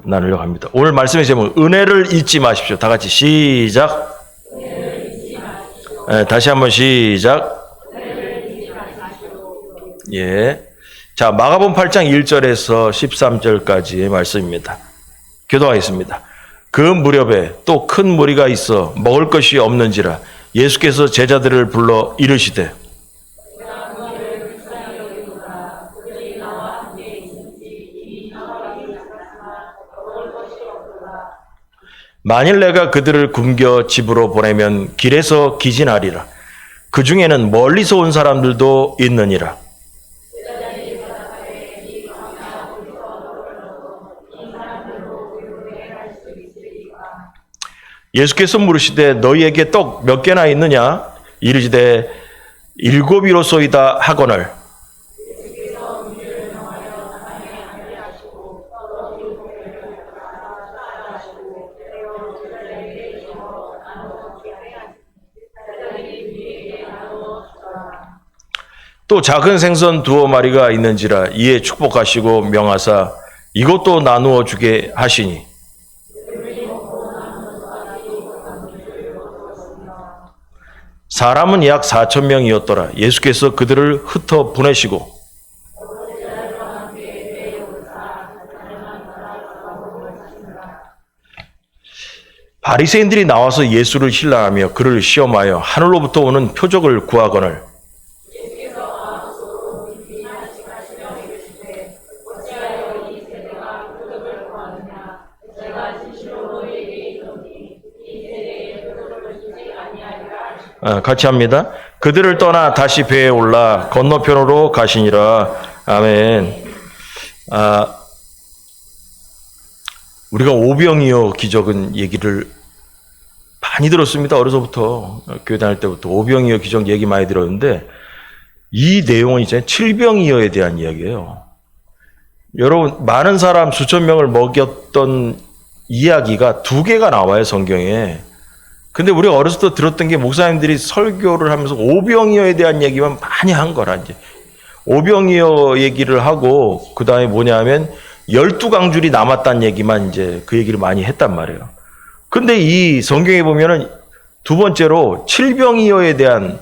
나누려고 합니다. 오늘 말씀의 제목, 은혜를 잊지 마십시오. 다 같이 시작. 네, 다시 한번 시작. 예. 자, 마가복음 8장 1절에서 13절까지의 말씀입니다. 교도하겠습니다. 그 무렵에 또 큰 무리가 있어 먹을 것이 없는지라 예수께서 제자들을 불러 이르시되 만일 내가 그들을 굶겨 집으로 보내면 길에서 기진하리라. 그 중에는 멀리서 온 사람들도 있느니라. 예수께서 물으시되 너희에게 떡 몇 개나 있느냐? 이르시되 7이로소이다 하거늘. 또 작은 생선 2마리가 있는지라 이에 축복하시고 명하사 이것도 나누어 주게 하시니 사람은 약 4,000명이었더라. 예수께서 그들을 흩어 보내시고 바리새인들이 나와서 예수를 신라하며 그를 시험하여 하늘로부터 오는 표적을 구하거늘 같이 합니다. 그들을 떠나 다시 배에 올라 건너편으로 가시니라. 아멘. 우리가 오병이어 기적은 얘기를 많이 들었습니다. 어려서부터 교회 다닐 때부터 오병이어 기적 얘기 많이 들었는데 이 내용은 이제 칠병이어에 대한 이야기예요. 여러분 많은 사람 수천 명을 먹였던 이야기가 2개가 나와요, 성경에. 근데 우리가 어렸을 때 들었던 게 목사님들이 설교를 하면서 오병이어에 대한 얘기만 많이 한 거라. 이제 오병이어 얘기를 하고 그 다음에 뭐냐면 12강줄이 남았다는 얘기만 이제 그 얘기를 많이 했단 말이에요. 근데 이 성경에 보면은 2번째로 칠병이어에 대한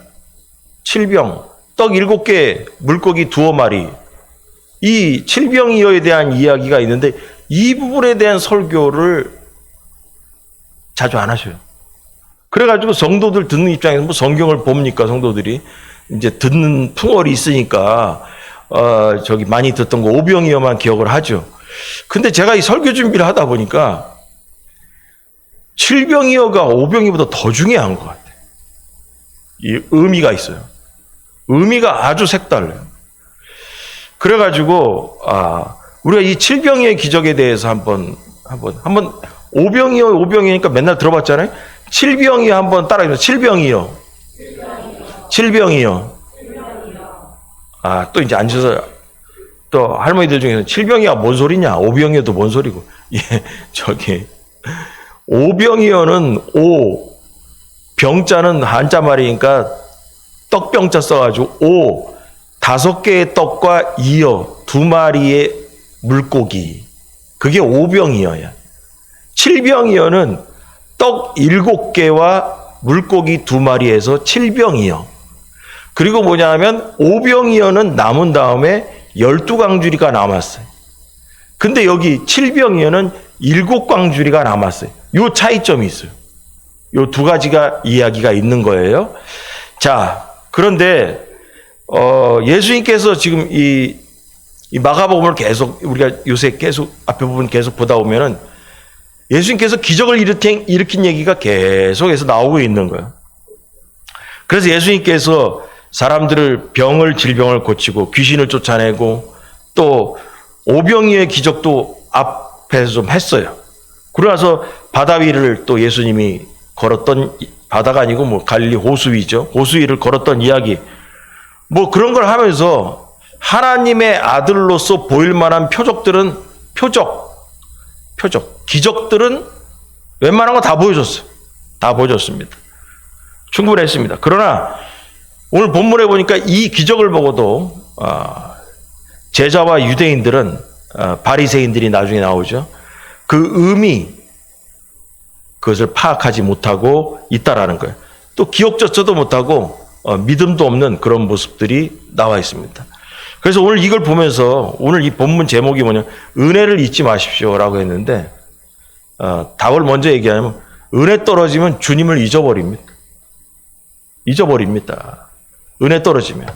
칠병, 떡 7개, 물고기 2마리, 이 칠병이어에 대한 이야기가 있는데 이 부분에 대한 설교를 자주 안 하셔요. 그래가지고 성도들 듣는 입장에서 뭐 성경을 봅니까? 성도들이 이제 듣는 풍월이 있으니까 많이 듣던 거 오병이어만 기억을 하죠. 근데 제가 이 설교 준비를 하다 보니까 칠병이어가 오병이어보다 더 중요한 것 같아요. 이 의미가 있어요. 의미가 아주 색달라요. 그래가지고 우리가 이 칠병이어의 기적에 대해서 한번 오병이어니까 맨날 들어봤잖아요. 칠병이어 한번 따라해보세요. 칠병이어. 또 이제 앉아서 또 할머니들 중에서 칠병이어가 뭔 소리냐? 오병이어도 뭔 소리고. 오병이어는 병자는 한자 말이니까 떡병자 써가지고 5개의 떡과 이어 2마리의 물고기. 그게 오병이어야. 칠병이어는 떡 7개와 물고기 2마리에서 칠병이어. 그리고 뭐냐면 오병이어는 남은 다음에 12강주리가 남았어요. 근데 여기 칠병이어는 7강주리가 남았어요. 요 차이점이 있어요. 요 2가지가 이야기가 있는 거예요. 자, 그런데 예수님께서 지금 이 마가복음을 계속 우리가 요새 계속 앞에 부분 계속 보다 보면은 예수님께서 기적을 일으킨 얘기가 계속해서 나오고 있는 거예요. 그래서 예수님께서 사람들을 질병을 고치고 귀신을 쫓아내고 또 오병이어의 기적도 앞에서 좀 했어요. 그러나서 바다 위를 또 예수님이 걸었던, 바다가 아니고 뭐 갈릴리 호수 위를 걸었던 이야기. 뭐 그런 걸 하면서 하나님의 아들로서 보일 만한 표적들은 기적들은 웬만한 거 다 보여줬어요. 다 보여줬습니다. 충분했습니다. 그러나 오늘 본문에 보니까 이 기적을 보고도 제자와 유대인들은 바리새인들이 나중에 나오죠. 그 의미, 그것을 파악하지 못하고 있다라는 거예요. 또 기억조차도 못하고 믿음도 없는 그런 모습들이 나와 있습니다. 그래서 오늘 이걸 보면서 오늘 이 본문 제목이 뭐냐, 은혜를 잊지 마십시오라고 했는데 답을 먼저 얘기하면 은혜 떨어지면 주님을 잊어버립니다. 잊어버립니다. 은혜 떨어지면.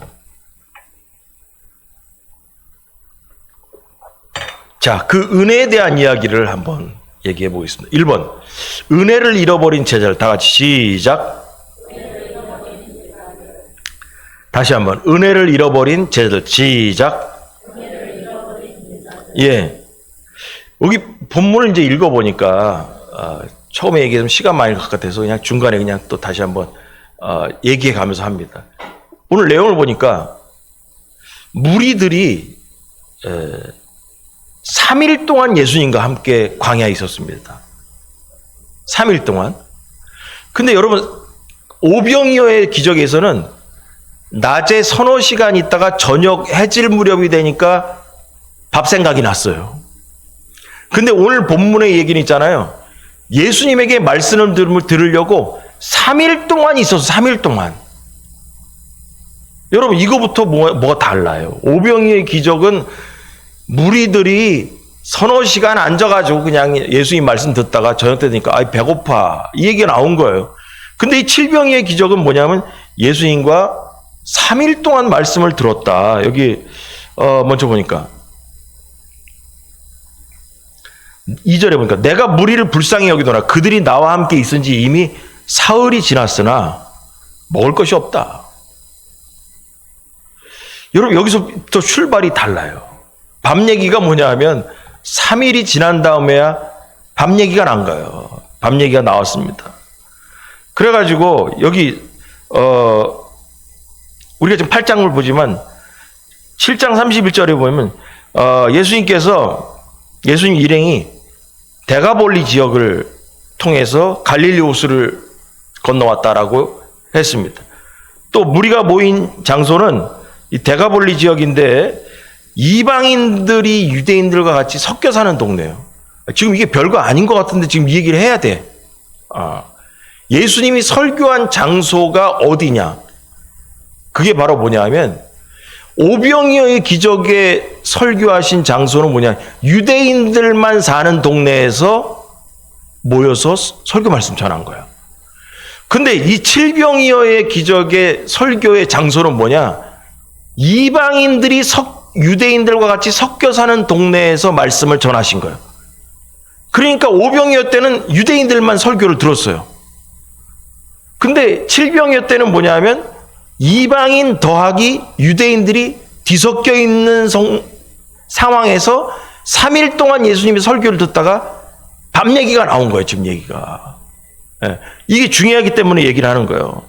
자, 그 은혜에 대한 이야기를 한번 얘기해 보겠습니다. 1번, 은혜를 잃어버린 제자들. 다 같이 시작. 다시 한번, 은혜를 잃어버린 제자들. 시작. 예. 여기 본문을 이제 읽어보니까 처음에 얘기했으면 시간 많이 갈 것 같아서 그냥 중간에 그냥 또 다시 한번 얘기해 가면서 합니다. 오늘 내용을 보니까 무리들이 3일 동안 예수님과 함께 광야에 있었습니다. 3일 동안. 근데 여러분, 오병이어의 기적에서는 낮에 서너 시간 있다가 저녁 해질 무렵이 되니까 밥 생각이 났어요. 근데 오늘 본문의 얘기는 있잖아요. 예수님에게 말씀을 들으려고 3일 동안 있어서 3일 동안. 여러분, 이거부터 뭐가 달라요? 오병이어의 기적은 무리들이 서너 시간 앉아가지고 그냥 예수님 말씀 듣다가 저녁 때 되니까 배고파, 이 얘기가 나온 거예요. 근데 이 칠병이의 기적은 뭐냐면 예수님과 3일 동안 말씀을 들었다. 여기 먼저 보니까 2절에 보니까 내가 무리를 불쌍히 여기더라. 그들이 나와 함께 있은지 이미 사흘이 지났으나 먹을 것이 없다. 여러분, 여기서부터 출발이 달라요. 밥 얘기가 뭐냐 하면 3일이 지난 다음에야 밥 얘기가 난 거예요. 밥 얘기가 나왔습니다. 그래가지고 여기 우리가 지금 8장을 보지만 7장 31절에 보면 예수님 일행이 데가볼리 지역을 통해서 갈릴리 호수를 건너왔다라고 했습니다. 또 무리가 모인 장소는 이 데가볼리 지역인데 이방인들이 유대인들과 같이 섞여 사는 동네예요. 지금 이게 별거 아닌 것 같은데 지금 이 얘기를 해야 돼. 예수님이 설교한 장소가 어디냐? 그게 바로 뭐냐 하면 오병이어의 기적에 설교하신 장소는 뭐냐? 유대인들만 사는 동네에서 모여서 설교 말씀 전한 거야. 근데 이 칠병이어의 기적의 설교의 장소는 뭐냐? 이방인들이 유대인들과 같이 섞여 사는 동네에서 말씀을 전하신 거예요. 그러니까 오병이어 때는 유대인들만 설교를 들었어요. 근데 칠병이어 때는 뭐냐 하면 이방인 더하기 유대인들이 뒤섞여 있는 상황에서 3일 동안 예수님이 설교를 듣다가 밥 얘기가 나온 거예요. 지금 얘기가. 이게 중요하기 때문에 얘기를 하는 거예요.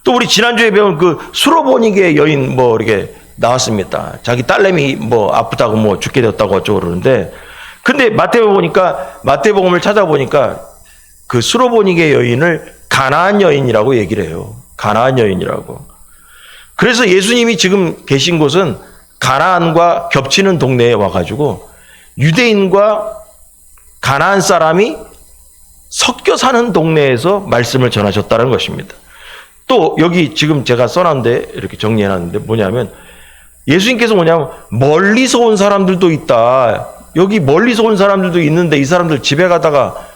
또 우리 지난주에 배운 그 수로보니게 여인 이렇게 나왔습니다. 자기 딸내미 아프다고 죽게 되었다고 어쩌고 그러는데, 근데 마태복음을 찾아보니까 그 수로보니게 여인을 가나안 여인이라고 얘기를 해요. 가나안 여인이라고. 그래서 예수님이 지금 계신 곳은 가나안과 겹치는 동네에 와가지고 유대인과 가나안 사람이 섞여 사는 동네에서 말씀을 전하셨다는 것입니다. 또 여기 지금 제가 써놨는데 이렇게 정리해놨는데 뭐냐면 예수님께서 멀리서 온 사람들도 있다. 여기 멀리서 온 사람들도 있는데 이 사람들 집에 가다가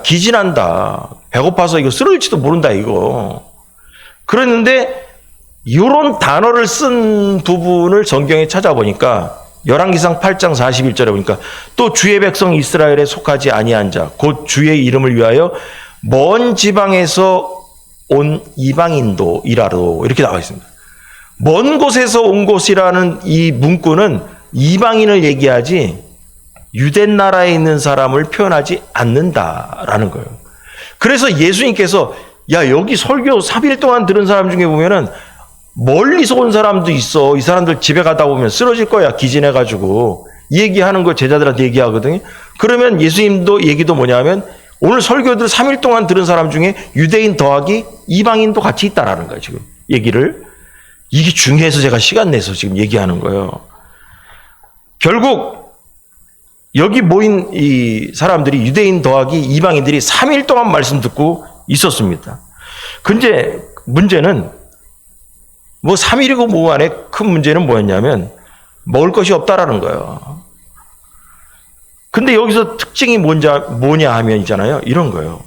기진한다. 배고파서 이거 쓰러질지도 모른다 이거. 그랬는데 이런 단어를 쓴 부분을 성경에 찾아보니까 열왕기상 8장 41절에 보니까 또 주의 백성 이스라엘에 속하지 아니한 자 곧 주의 이름을 위하여 먼 지방에서 온 이방인도 일하러 이렇게 나와 있습니다. 먼 곳에서 온 곳이라는 이 문구는 이방인을 얘기하지 유대 나라에 있는 사람을 표현하지 않는다라는 거예요. 그래서 예수님께서 여기 설교 3일 동안 들은 사람 중에 보면은 멀리서 온 사람도 있어. 이 사람들 집에 가다 보면 쓰러질 거야. 기진해가지고. 이 얘기하는 거 제자들한테 얘기하거든요. 그러면 예수님도 얘기도 뭐냐면 오늘 설교들 3일 동안 들은 사람 중에 유대인 더하기 이방인도 같이 있다라는 거예요. 지금 얘기를. 이게 중요해서 제가 시간 내서 지금 얘기하는 거예요. 결국 여기 모인 이 사람들이 유대인 더하기 이방인들이 3일 동안 말씀 듣고 있었습니다. 근데 문제는 뭐 3일이고 뭐 안에 큰 문제는 뭐였냐면 먹을 것이 없다라는 거예요. 근데 여기서 특징이 뭐냐 하면 있잖아요. 이런 거예요.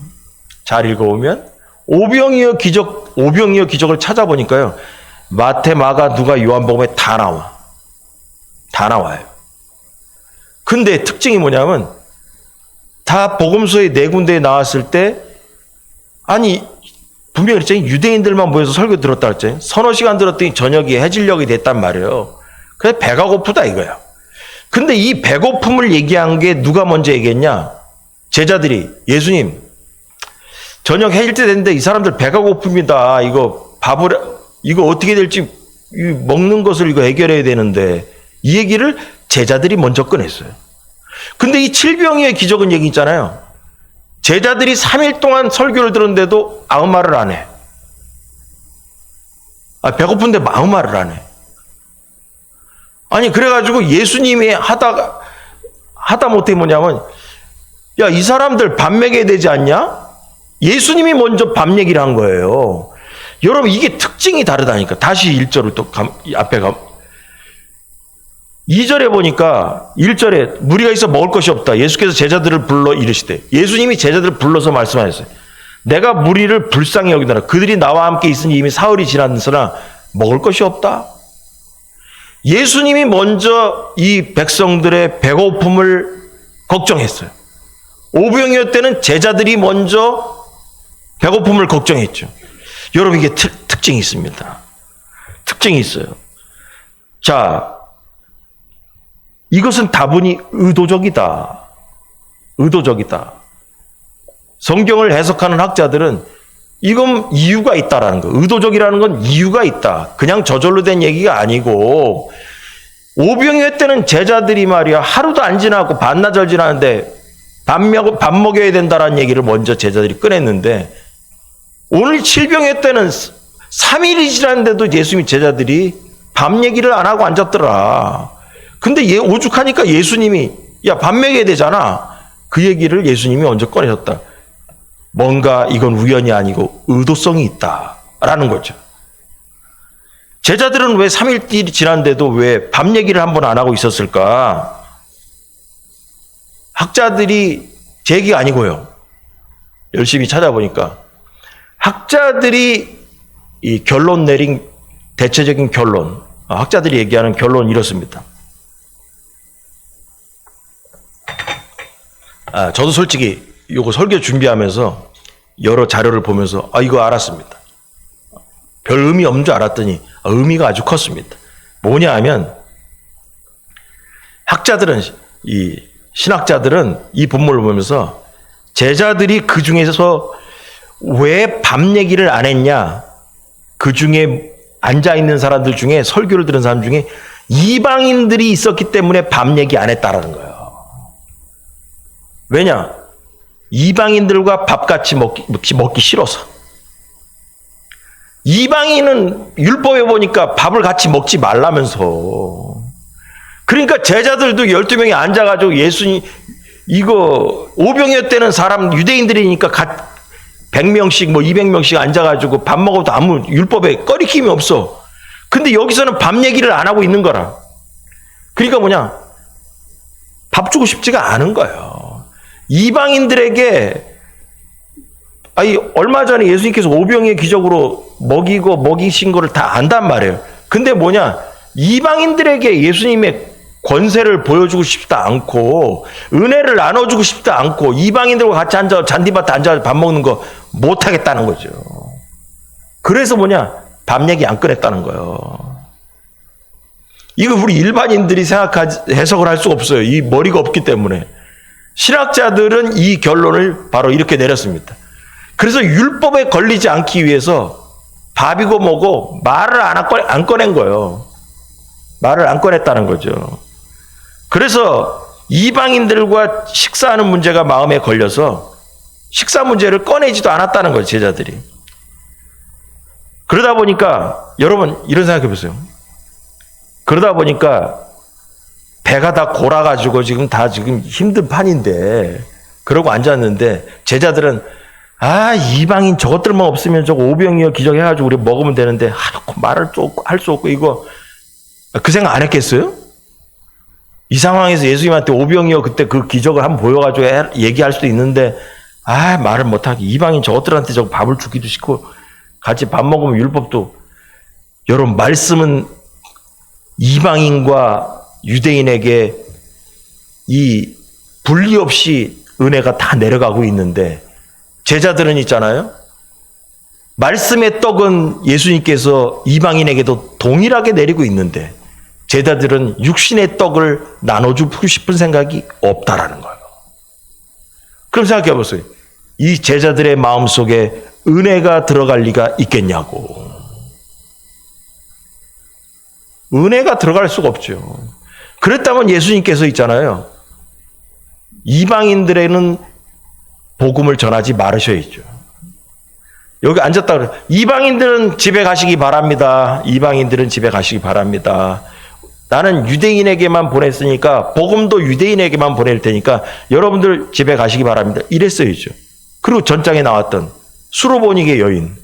잘 읽어보면 오병이어 기적을 찾아보니까요. 마태, 마가, 누가, 요한복음에 다 나와. 다 나와요. 근데 특징이 뭐냐면 다 복음서의 네 군데에 나왔을 때 아니 분명히 그랬잖아요. 유대인들만 모여서 설교 들었다 그랬잖아요. 서너 시간 들었더니 저녁이 해질녘이 됐단 말이에요. 그래서 배가 고프다 이거야. 근데 이 배고픔을 얘기한 게 누가 먼저 얘기했냐? 제자들이 예수님 저녁 해질 때 됐는데 이 사람들 배가 고픕니다. 이거 어떻게 될지 먹는 것을 이거 해결해야 되는데 이 얘기를 제자들이 먼저 꺼냈어요. 근데 이 칠병이의 기적은 얘기 있잖아요. 제자들이 3일 동안 설교를 들었는데도 아무 말을 안 해. 배고픈데 아무 말을 안 해. 아니 그래가지고 예수님이 하다 못해 뭐냐면 야, 이 사람들 밥 먹여야 되지 않냐? 예수님이 먼저 밥 얘기를 한 거예요. 여러분 이게 특징이 다르다니까. 다시 1절을 또 앞에 2절에 보니까 1절에 무리가 있어 먹을 것이 없다. 예수께서 제자들을 불러 이르시되 예수님이 제자들을 불러서 말씀하셨어요. 내가 무리를 불쌍히 여기더라. 그들이 나와 함께 있으니 이미 사흘이 지났으나 먹을 것이 없다. 예수님이 먼저 이 백성들의 배고픔을 걱정했어요. 오병이어 때는 제자들이 먼저 배고픔을 걱정했죠. 여러분 이게 특징이 있습니다. 특징이 있어요. 자, 이것은 다분히 의도적이다. 의도적이다. 성경을 해석하는 학자들은 이건 이유가 있다라는 거. 의도적이라는 건 이유가 있다. 그냥 저절로 된 얘기가 아니고 오병이어 때는 제자들이 말이야 하루도 안 지나고 반나절 지나는데 밥 먹여야 된다라는 얘기를 먼저 제자들이 꺼냈는데 오늘 칠병이어 때는 3일이 지났는데도 예수님이 제자들이 밥 얘기를 안 하고 앉았더라. 근데 오죽하니까 예수님이 야 밥 먹여야 되잖아. 그 얘기를 예수님이 먼저 꺼내셨다. 뭔가 이건 우연이 아니고 의도성이 있다라는 거죠. 제자들은 왜 3일이 지났는데도 왜 밥 얘기를 한 번 안 하고 있었을까? 학자들이 제 얘기가 아니고요. 열심히 찾아보니까 학자들이 이 결론 내린 대체적인 결론, 학자들이 얘기하는 결론은 이렇습니다. 저도 솔직히 이거 설교 준비하면서 여러 자료를 보면서 이거 알았습니다. 별 의미 없는 줄 알았더니 의미가 아주 컸습니다. 뭐냐 하면 학자들은 이 신학자들은 이 본문을 보면서 제자들이 그 중에서 왜 밥 얘기를 안 했냐? 그 중에 앉아 있는 사람들 중에 설교를 들은 사람 중에 이방인들이 있었기 때문에 밥 얘기 안 했다라는 거예요. 왜냐? 이방인들과 밥 같이 먹기 싫어서. 이방인은 율법에 보니까 밥을 같이 먹지 말라면서. 그러니까 제자들도 12명이 앉아가지고 예수님, 이거 오병이어 때는 사람 유대인들이니까 100명씩 200명씩 앉아가지고 밥 먹어도 아무 율법에 꺼리낌이 없어. 근데 여기서는 밥 얘기를 안 하고 있는 거라. 그러니까 뭐냐? 밥 주고 싶지가 않은 거예요. 이방인들에게 얼마 전에 예수님께서 오병이어 기적으로 먹이신 거를 다 안단 말이에요. 근데 뭐냐? 이방인들에게 예수님의 권세를 보여주고 싶지도 않고 은혜를 나눠주고 싶지도 않고 이방인들과 같이 앉아 잔디밭에 앉아 밥 먹는 거 못하겠다는 거죠. 그래서 뭐냐? 밥 얘기 안 꺼냈다는 거예요. 이거 우리 일반인들이 해석을 할 수가 없어요. 이 머리가 없기 때문에. 신학자들은 이 결론을 바로 이렇게 내렸습니다. 그래서 율법에 걸리지 않기 위해서 밥이고 뭐고 말을 안 꺼낸 거예요. 말을 안 꺼냈다는 거죠. 그래서 이방인들과 식사하는 문제가 마음에 걸려서 식사 문제를 꺼내지도 않았다는 거예요, 제자들이. 그러다 보니까 여러분 이런 생각해 보세요. 그러다 보니까 배가 다 골아가지고 지금 힘든 판인데, 그러고 앉았는데, 제자들은, 이방인 저것들만 없으면 저거 오병이어 기적해가지고 우리 먹으면 되는데, 말을 할 수 없고, 이거, 그 생각 안 했겠어요? 이 상황에서 예수님한테 오병이어 그때 그 기적을 한번 보여가지고 얘기할 수도 있는데, 말을 못하게. 이방인 저것들한테 저거 밥을 주기도 싫고, 같이 밥 먹으면 율법도, 여러분, 말씀은 이방인과 유대인에게 이 분리 없이 은혜가 다 내려가고 있는데, 제자들은 있잖아요. 말씀의 떡은 예수님께서 이방인에게도 동일하게 내리고 있는데, 제자들은 육신의 떡을 나눠주고 싶은 생각이 없다라는 거예요. 그럼 생각해 보세요. 이 제자들의 마음속에 은혜가 들어갈 리가 있겠냐고. 은혜가 들어갈 수가 없죠. 그랬다면 예수님께서 있잖아요. 이방인들에는 복음을 전하지 말으셔야죠. 여기 앉았다 그래. 이방인들은 집에 가시기 바랍니다. 이방인들은 집에 가시기 바랍니다. 나는 유대인에게만 보냈으니까 복음도 유대인에게만 보낼 테니까 여러분들 집에 가시기 바랍니다. 이랬어야죠. 그리고 전장에 나왔던 수로보닉의 여인,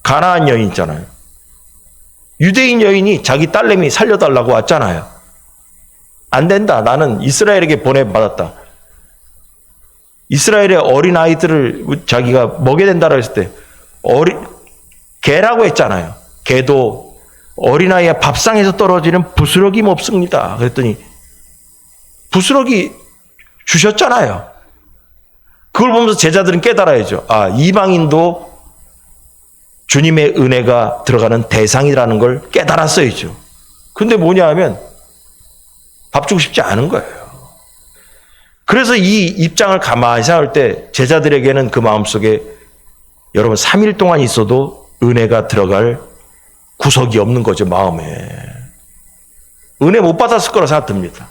가나안 여인 있잖아요. 유대인 여인이 자기 딸내미 살려달라고 왔잖아요. 안 된다. 나는 이스라엘에게 보내받았다. 이스라엘의 어린아이들을 자기가 먹여야 된다고 했을 때 개라고 했잖아요. 개도 어린아이의 밥상에서 떨어지는 부스러기 먹습니다. 그랬더니 부스러기 주셨잖아요. 그걸 보면서 제자들은 깨달아야죠. 이방인도 주님의 은혜가 들어가는 대상이라는 걸 깨달았어야죠. 근데 뭐냐 하면 밥 주고 싶지 않은 거예요. 그래서 이 입장을 가만히 생각할 때 제자들에게는 그 마음속에 여러분 3일 동안 있어도 은혜가 들어갈 구석이 없는 거죠. 마음에. 은혜 못 받았을 거라 생각됩니다.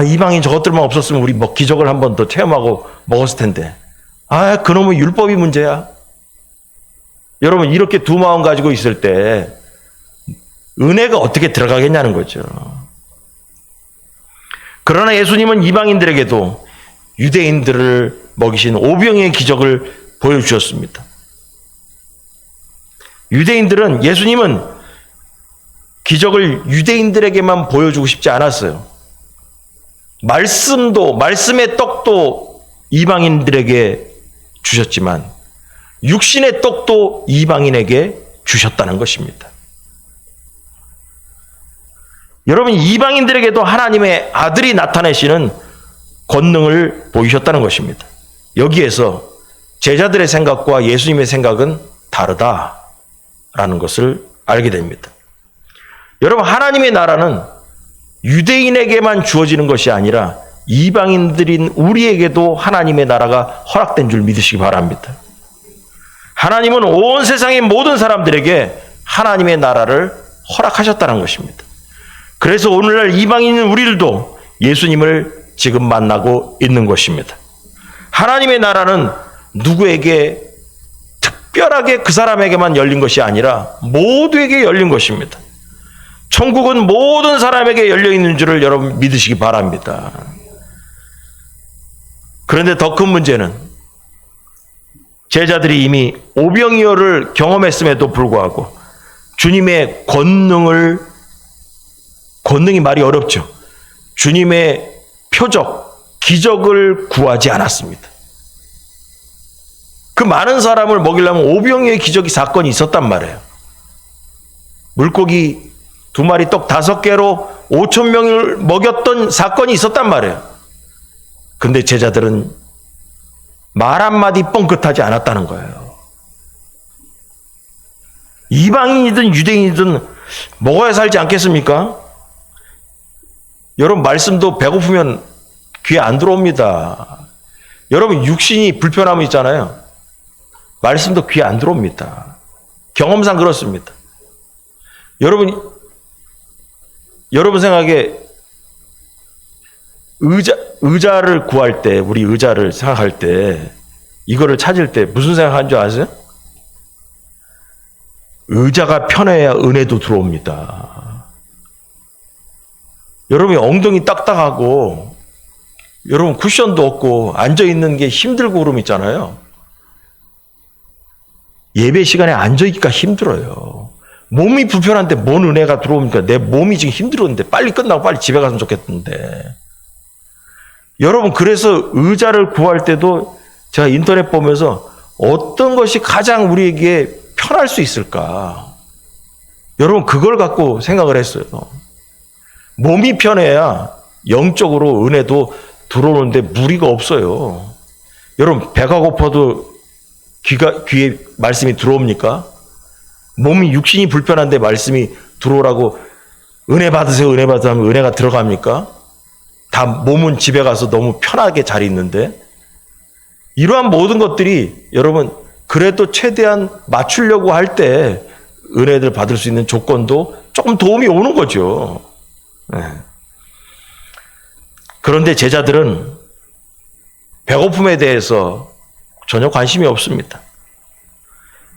이방인 저것들만 없었으면 우리 기적을 한 번 더 체험하고 먹었을 텐데. 그놈의 율법이 문제야. 여러분 이렇게 두 마음 가지고 있을 때 은혜가 어떻게 들어가겠냐는 거죠. 그러나 예수님은 이방인들에게도 유대인들을 먹이신 오병이의 기적을 보여주셨습니다. 예수님은 기적을 유대인들에게만 보여주고 싶지 않았어요. 말씀의 떡도 이방인들에게 주셨지만 육신의 떡도 이방인에게 주셨다는 것입니다. 여러분, 이방인들에게도 하나님의 아들이 나타내시는 권능을 보이셨다는 것입니다. 여기에서 제자들의 생각과 예수님의 생각은 다르다라는 것을 알게 됩니다. 여러분, 하나님의 나라는 유대인에게만 주어지는 것이 아니라 이방인들인 우리에게도 하나님의 나라가 허락된 줄 믿으시기 바랍니다. 하나님은 온 세상의 모든 사람들에게 하나님의 나라를 허락하셨다는 것입니다. 그래서 오늘날 이방인인 우리들도 예수님을 지금 만나고 있는 것입니다. 하나님의 나라는 누구에게 특별하게 그 사람에게만 열린 것이 아니라 모두에게 열린 것입니다. 천국은 모든 사람에게 열려 있는 줄을 여러분 믿으시기 바랍니다. 그런데 더 큰 문제는 제자들이 이미 오병이어를 경험했음에도 불구하고 주님의 권능이 말이 어렵죠. 주님의 표적, 기적을 구하지 않았습니다. 그 많은 사람을 먹이려면 오병이어의 기적이 사건이 있었단 말이에요. 물고기 2마리 떡 5개로 5,000명을 먹였던 사건이 있었단 말이에요. 근데 제자들은 말 한마디 뻥끗하지 않았다는 거예요. 이방인이든 유대인이든 먹어야 살지 않겠습니까? 여러분, 말씀도 배고프면 귀에 안 들어옵니다. 여러분, 육신이 불편함이 있잖아요. 말씀도 귀에 안 들어옵니다. 경험상 그렇습니다. 여러분 생각에 의자를 구할 때, 우리 의자를 생각할 때, 이거를 찾을 때 무슨 생각하는 줄 아세요? 의자가 편해야 은혜도 들어옵니다. 여러분이 엉덩이 딱딱하고 여러분 쿠션도 없고 앉아있는 게 힘들고 그럼 있잖아요. 예배 시간에 앉아있기가 힘들어요. 몸이 불편한데 뭔 은혜가 들어옵니까? 내 몸이 지금 힘들었는데 빨리 끝나고 빨리 집에 갔으면 좋겠는데. 여러분, 그래서 의자를 구할 때도 제가 인터넷 보면서 어떤 것이 가장 우리에게 편할 수 있을까? 여러분, 그걸 갖고 생각을 했어요. 몸이 편해야 영적으로 은혜도 들어오는데 무리가 없어요. 여러분, 배가 고파도 귀에 말씀이 들어옵니까? 몸이 육신이 불편한데 말씀이 들어오라고 은혜 받으세요, 은혜 받으세요 하면 은혜가 들어갑니까? 다 몸은 집에 가서 너무 편하게 잘 있는데. 이러한 모든 것들이 여러분 그래도 최대한 맞추려고 할 때 은혜를 받을 수 있는 조건도 조금 도움이 오는 거죠. 네. 그런데 제자들은 배고픔에 대해서 전혀 관심이 없습니다.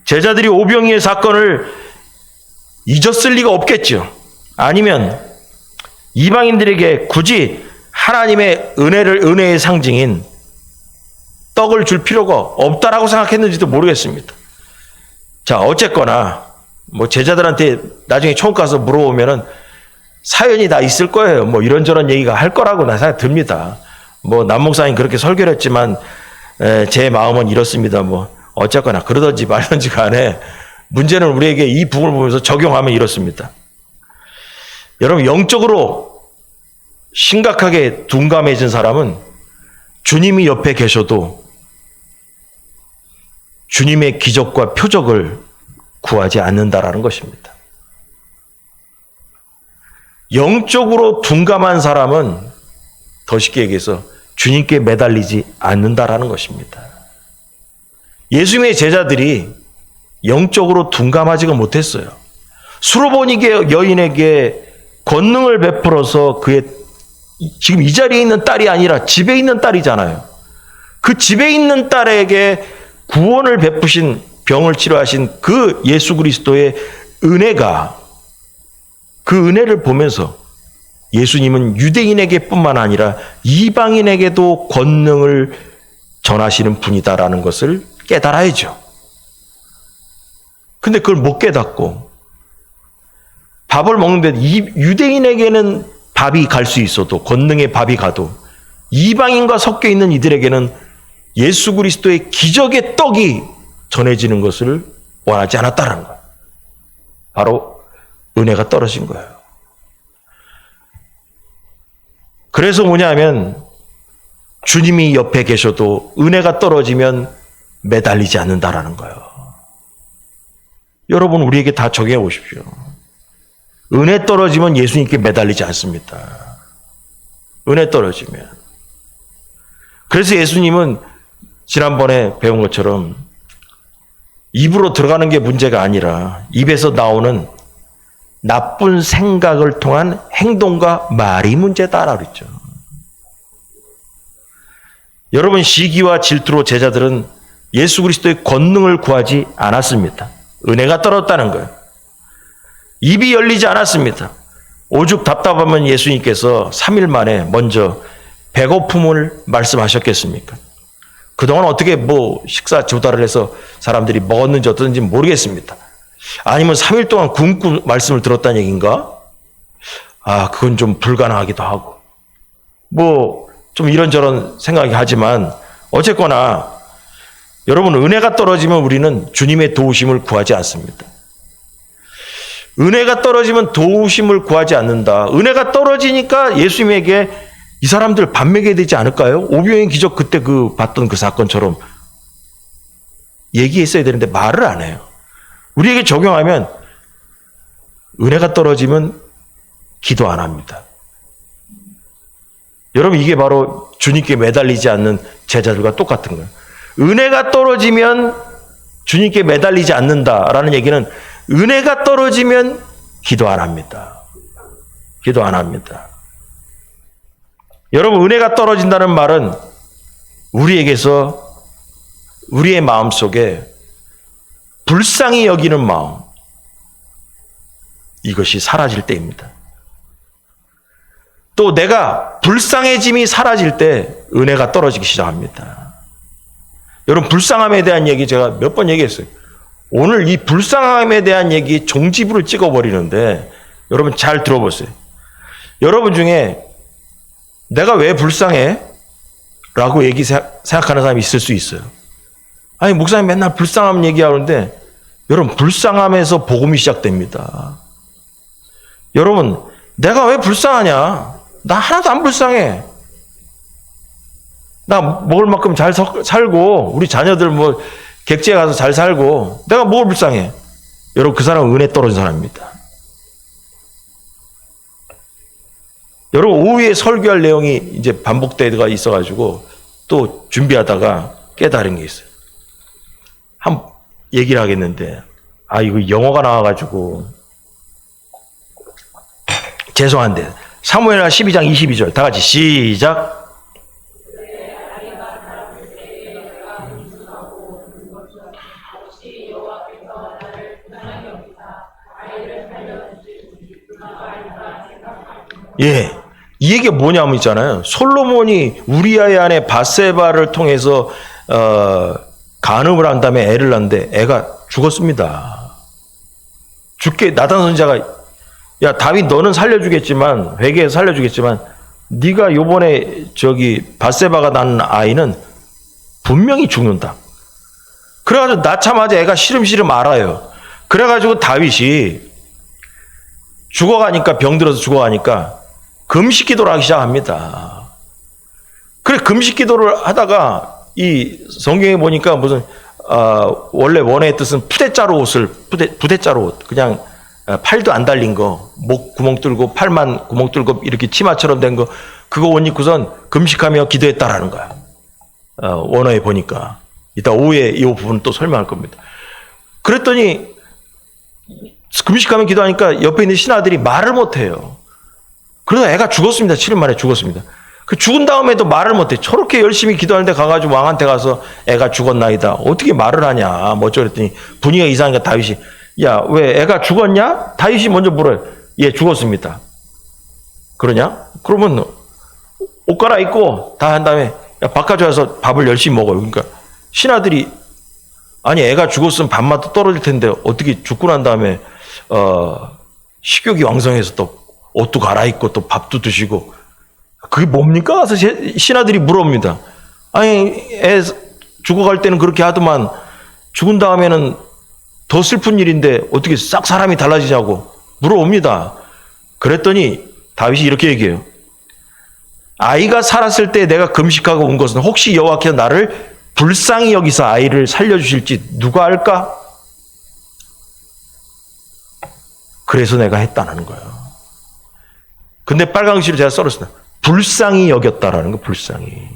제자들이 오병이의 사건을 잊었을 리가 없겠죠. 아니면 이방인들에게 굳이 하나님의 은혜의 상징인 떡을 줄 필요가 없다라고 생각했는지도 모르겠습니다. 자, 어쨌거나 뭐 제자들한테 나중에 처음 가서 물어보면은 사연이 다 있을 거예요. 뭐 이런저런 얘기가 할 거라고 나 생각 듭니다. 뭐 남목사님 그렇게 설교를 했지만 제 마음은 이렇습니다. 뭐 어쨌거나 그러든지 말든지 간에 문제는 우리에게 이 부분을 보면서 적용하면 이렇습니다. 여러분, 영적으로 심각하게 둔감해진 사람은 주님이 옆에 계셔도 주님의 기적과 표적을 구하지 않는다라는 것입니다. 영적으로 둔감한 사람은 더 쉽게 얘기해서 주님께 매달리지 않는다라는 것입니다. 예수님의 제자들이 영적으로 둔감하지가 못했어요. 수로보니게 여인에게 권능을 베풀어서 그의 지금 이 자리에 있는 딸이 아니라 집에 있는 딸이잖아요. 그 집에 있는 딸에게 구원을 베푸신 병을 치료하신 그 예수 그리스도의 은혜가, 그 은혜를 보면서 예수님은 유대인에게 뿐만 아니라 이방인에게도 권능을 전하시는 분이다라는 것을 깨달아야죠. 근데 그걸 못 깨닫고 밥을 먹는데 유대인에게는 밥이 갈 수 있어도, 권능의 밥이 가도 이방인과 섞여 있는 이들에게는 예수 그리스도의 기적의 떡이 전해지는 것을 원하지 않았다는 거예요. 바로 은혜가 떨어진 거예요. 그래서 뭐냐면 주님이 옆에 계셔도 은혜가 떨어지면 매달리지 않는다라는 거예요. 여러분, 우리에게 다 적용해 보십시오. 은혜 떨어지면 예수님께 매달리지 않습니다. 은혜 떨어지면. 그래서 예수님은 지난번에 배운 것처럼 입으로 들어가는 게 문제가 아니라 입에서 나오는 나쁜 생각을 통한 행동과 말이 문제다라고 그랬죠. 여러분, 시기와 질투로 제자들은 예수 그리스도의 권능을 구하지 않았습니다. 은혜가 떨어졌다는 거예요. 입이 열리지 않았습니다. 오죽 답답하면 예수님께서 3일 만에 먼저 배고픔을 말씀하셨겠습니까? 그동안 어떻게 식사 조달을 해서 사람들이 먹었는지 어떤지 모르겠습니다. 아니면 3일 동안 굶고 말씀을 들었다는 얘기인가? 그건 좀 불가능하기도 하고. 좀 이런저런 생각이 하지만 어쨌거나 여러분, 은혜가 떨어지면 우리는 주님의 도우심을 구하지 않습니다. 은혜가 떨어지면 도우심을 구하지 않는다. 은혜가 떨어지니까 예수님에게 이 사람들 밥 먹여야 되지 않을까요? 오병이어 기적 그때 봤던 그 사건처럼 얘기했어야 되는데 말을 안 해요. 우리에게 적용하면 은혜가 떨어지면 기도 안 합니다. 여러분, 이게 바로 주님께 매달리지 않는 제자들과 똑같은 거예요. 은혜가 떨어지면 주님께 매달리지 않는다라는 얘기는 은혜가 떨어지면 기도 안 합니다. 기도 안 합니다. 여러분, 은혜가 떨어진다는 말은 우리에게서 우리의 마음속에 불쌍히 여기는 마음, 이것이 사라질 때입니다. 또 내가 불쌍해짐이 사라질 때 은혜가 떨어지기 시작합니다. 여러분, 불쌍함에 대한 얘기 제가 몇 번 얘기했어요. 오늘 이 불쌍함에 대한 얘기 종지부를 찍어버리는데 여러분 잘 들어보세요. 여러분 중에 내가 왜 불쌍해? 라고 생각하는 사람이 있을 수 있어요. 아니, 목사님 맨날 불쌍함 얘기하는데 여러분, 불쌍함에서 복음이 시작됩니다. 여러분, 내가 왜 불쌍하냐? 나 하나도 안 불쌍해. 나 먹을 만큼 잘 살고 우리 자녀들 뭐 객지에 가서 잘 살고 내가 뭘 불쌍해? 여러분, 그 사람은 은혜 떨어진 사람입니다. 여러분, 오후에 설교할 내용이 이제 반복되가 있어가지고 또 준비하다가 깨달은 게 있어요. 한 얘기를 하겠는데, 이거 영어가 나와가지고 죄송한데, 사무엘하 12장 22절 다 같이 시작. 예, 이 얘기가 뭐냐면 있잖아요. 솔로몬이 우리아의 아내 밧세바를 통해서 간음을 한 다음에 애를 낳는데 애가 죽었습니다. 죽게 나단 선지자가, 야 다윗 너는 살려주겠지만, 회개해서 살려주겠지만 네가 요번에 밧세바가 낳은 아이는 분명히 죽는다. 그래가지고 낳자마자 애가 시름시름 앓아요. 그래가지고 다윗이 죽어가니까, 병들어서 죽어가니까 금식 기도를 하기 시작합니다. 그래, 금식 기도를 하다가 이 성경에 보니까 무슨 원래 원어의 뜻은 푸대자루 옷을, 부대자루 옷, 그냥 팔도 안 달린 거, 목 구멍 뚫고 팔만 구멍 뚫고 이렇게 치마처럼 된 거, 그거 옷 입고선 금식하며 기도했다라는 거야. 원어에 보니까. 이따 오후에 이 부분 또 설명할 겁니다. 그랬더니 금식하며 기도하니까 옆에 있는 신하들이 말을 못해요. 그러다 애가 죽었습니다. 7일 만에 죽었습니다. 그 죽은 다음에도 말을 못해. 저렇게 열심히 기도하는데 가가지고 왕한테 가서 애가 죽었나이다. 어떻게 말을 하냐. 뭐 어쩌랬더니 분위기가 이상하니까 다윗이, 야, 왜 애가 죽었냐? 다윗이 먼저 물어요. 예, 죽었습니다. 그러냐? 그러면 옷 갈아입고 다 한 다음에 야, 바깥에 와서 밥을 열심히 먹어요. 그러니까 신하들이, 아니 애가 죽었으면 밥맛도 떨어질 텐데 어떻게 죽고 난 다음에 식욕이 왕성해서 또 옷도 갈아입고 또 밥도 드시고, 그게 뭡니까? 가서 신하들이 물어봅니다. 아니, 애 죽어갈 때는 그렇게 하더만 죽은 다음에는 더 슬픈 일인데 어떻게 싹 사람이 달라지냐고 물어봅니다. 그랬더니 다윗이 이렇게 얘기해요. 아이가 살았을 때 내가 금식하고 온 것은 혹시 여호와께서 나를 불쌍히 여기서 아이를 살려주실지 누가 알까? 그래서 내가 했다는 거예요. 근데 빨간 글씨로 제가 써놨습니다. 불쌍히 여겼다라는 거, 불쌍히.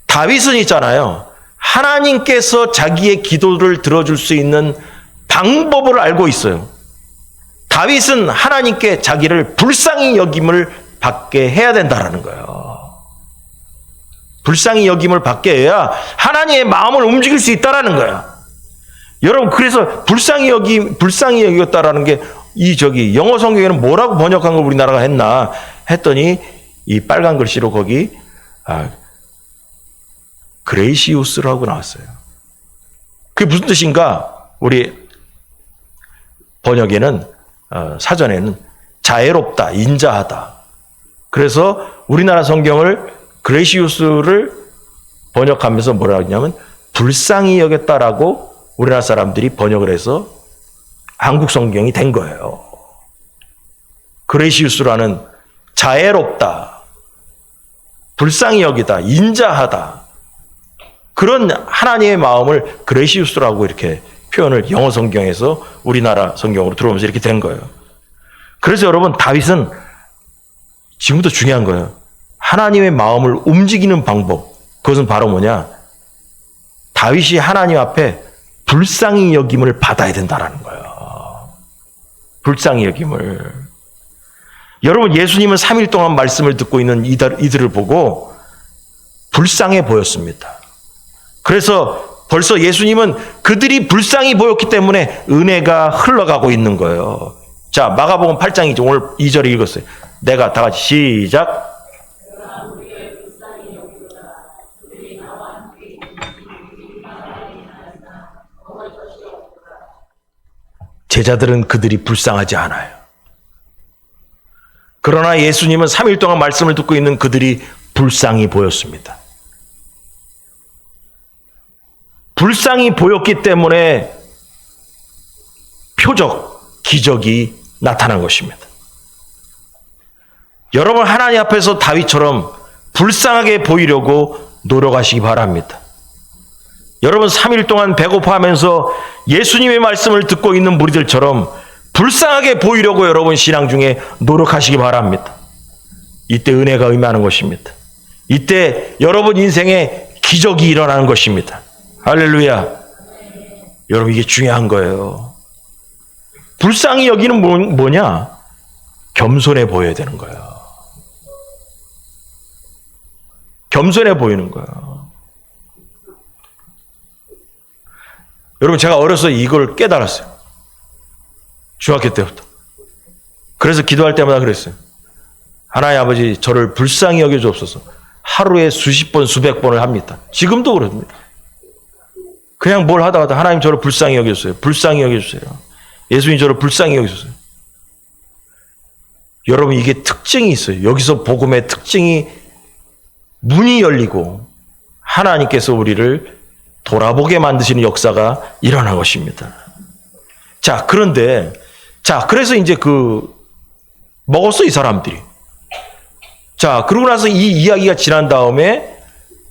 다윗은 있잖아요. 하나님께서 자기의 기도를 들어줄 수 있는 방법을 알고 있어요. 다윗은 하나님께 자기를 불쌍히 여김을 받게 해야 된다라는 거예요. 불쌍히 여김을 받게 해야 하나님의 마음을 움직일 수 있다라는 거예요. 여러분, 그래서 불쌍히 여겼다라는 게 영어 성경에는 뭐라고 번역한 걸 우리나라가 했나 했더니 이 빨간 글씨로 거기 그레이시우스라고 나왔어요. 그게 무슨 뜻인가? 우리 번역에는 사전에는 자애롭다, 인자하다. 그래서 우리나라 성경을 그레이시우스를 번역하면서 뭐라 하냐면 불쌍히 여겼다라고 우리나라 사람들이 번역을 해서 한국 성경이 된 거예요. 그레이시우스라는 자애롭다, 불쌍히 여기다, 인자하다, 그런 하나님의 마음을 그레이시우스라고 이렇게 표현을 영어 성경에서 우리나라 성경으로 들어오면서 이렇게 된 거예요. 그래서 여러분, 다윗은 지금부터 중요한 거예요. 하나님의 마음을 움직이는 방법, 그것은 바로 뭐냐? 다윗이 하나님 앞에 불쌍히 여김을 받아야 된다라는 거예요. 불쌍히 여김을. 여러분, 예수님은 3일 동안 말씀을 듣고 있는 이들을 보고 불쌍해 보였습니다. 그래서 벌써 예수님은 그들이 불쌍히 보였기 때문에 은혜가 흘러가고 있는 거예요. 자, 마가복음 8장이죠. 오늘 2절에 읽었어요. 내가 다 같이 시작. 제자들은 그들이 불쌍하지 않아요. 그러나 예수님은 3일 동안 말씀을 듣고 있는 그들이 불쌍히 보였습니다. 불쌍히 보였기 때문에 표적, 기적이 나타난 것입니다. 여러분, 하나님 앞에서 다윗처럼 불쌍하게 보이려고 노력하시기 바랍니다. 여러분, 3일 동안 배고파하면서 예수님의 말씀을 듣고 있는 무리들처럼 불쌍하게 보이려고 여러분 신앙 중에 노력하시기 바랍니다. 이때 은혜가 임하는 것입니다. 이때 여러분 인생에 기적이 일어나는 것입니다. 할렐루야. 여러분, 이게 중요한 거예요. 불쌍히 여기는 뭐냐? 겸손해 보여야 되는 거예요. 겸손해 보이는 거예요. 여러분, 제가 어려서 이걸 깨달았어요. 중학교 때부터. 그래서 기도할 때마다 그랬어요. 하나님 아버지, 저를 불쌍히 여겨주옵소서. 하루에 수십 번, 수백 번을 합니다. 지금도 그렇습니다. 그냥 뭘 하다가 하나님 저를 불쌍히 여겨주세요. 불쌍히 여겨주세요. 예수님 저를 불쌍히 여겨주세요. 여러분, 이게 특징이 있어요. 여기서 복음의 특징이 문이 열리고 하나님께서 우리를 돌아보게 만드시는 역사가 일어난 것입니다. 자, 그런데, 그래서 이제 먹었어, 이 사람들이. 자, 그러고 나서 이 이야기가 지난 다음에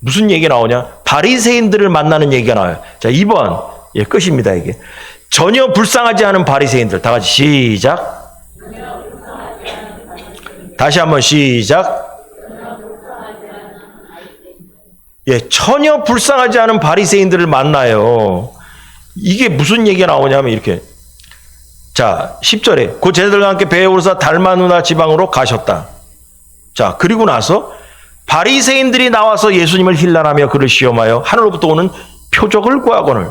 무슨 얘기가 나오냐? 바리새인들을 만나는 얘기가 나와요. 자, 2번. 예, 끝입니다, 이게. 전혀 불쌍하지 않은 바리새인들. 다 같이 시작. 다시 한번 시작. 예, 전혀 불쌍하지 않은 바리새인들을 만나요. 이게 무슨 얘기가 나오냐면 이렇게. 자, 10절에 그 제자들과 함께 배에 오르사 달마누다 지방으로 가셨다. 자, 그리고 나서 바리새인들이 나와서 예수님을 힐난하며 그를 시험하여 하늘로부터 오는 표적을 구하거늘.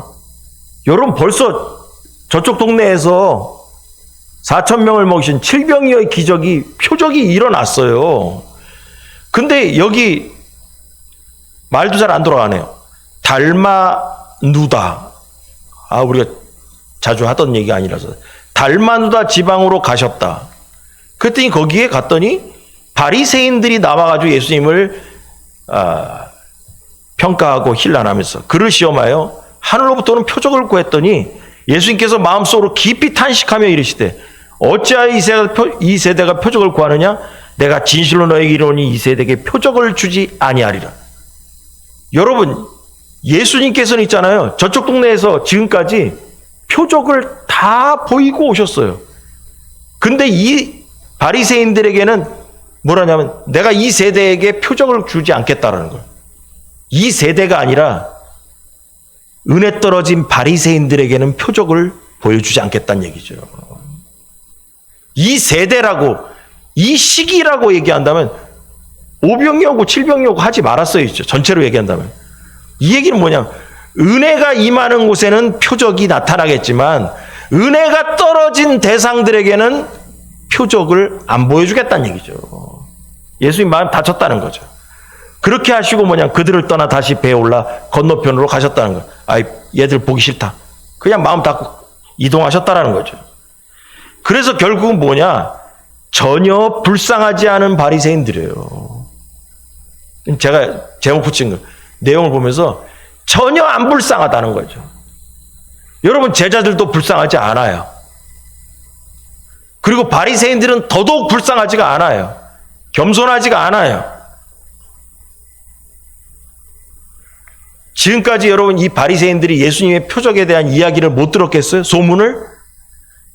여러분, 벌써 저쪽 동네에서 4,000명을 먹이신 칠병이의 표적이 일어났어요. 근데 여기 말도 잘 안 돌아가네요. 달마누다. 우리가 자주 하던 얘기가 아니라서. 달마누다 지방으로 가셨다. 그랬더니 거기에 갔더니 바리새인들이 나와가지고 예수님을 평가하고 힐난하면서 그를 시험하여 하늘로부터 오는 표적을 구했더니 예수님께서 마음속으로 깊이 탄식하며 이르시되 어찌하여 이 세대가 표적을 구하느냐? 내가 진실로 너에게 이르노니 이 세대에게 표적을 주지 아니하리라. 여러분, 예수님께서는 있잖아요. 저쪽 동네에서 지금까지 표적을 다 보이고 오셨어요. 근데 이 바리새인들에게는 뭐라냐면 내가 이 세대에게 표적을 주지 않겠다라는 거예요. 이 세대가 아니라 은혜 떨어진 바리새인들에게는 표적을 보여주지 않겠다는 얘기죠. 이 세대라고, 이 시기라고 얘기한다면 오병이 오고 칠병이 오고 하지 말았어야죠. 전체로 얘기한다면. 이 얘기는 뭐냐면 은혜가 임하는 곳에는 표적이 나타나겠지만 은혜가 떨어진 대상들에게는 표적을 안 보여주겠다는 얘기죠. 예수님 마음 다쳤다는 거죠. 그렇게 하시고 그들을 떠나 다시 배에 올라 건너편으로 가셨다는 거예요. 얘들 보기 싫다. 그냥 마음 닫고 이동하셨다라는 거죠. 그래서 결국은 전혀 불쌍하지 않은 바리새인들이에요. 제가 제목 붙인 거 내용을 보면서 전혀 안 불쌍하다는 거죠. 여러분, 제자들도 불쌍하지 않아요. 그리고 바리새인들은 더더욱 불쌍하지가 않아요. 겸손하지가 않아요. 지금까지 여러분, 이 바리새인들이 예수님의 표적에 대한 이야기를 못 들었겠어요? 소문을?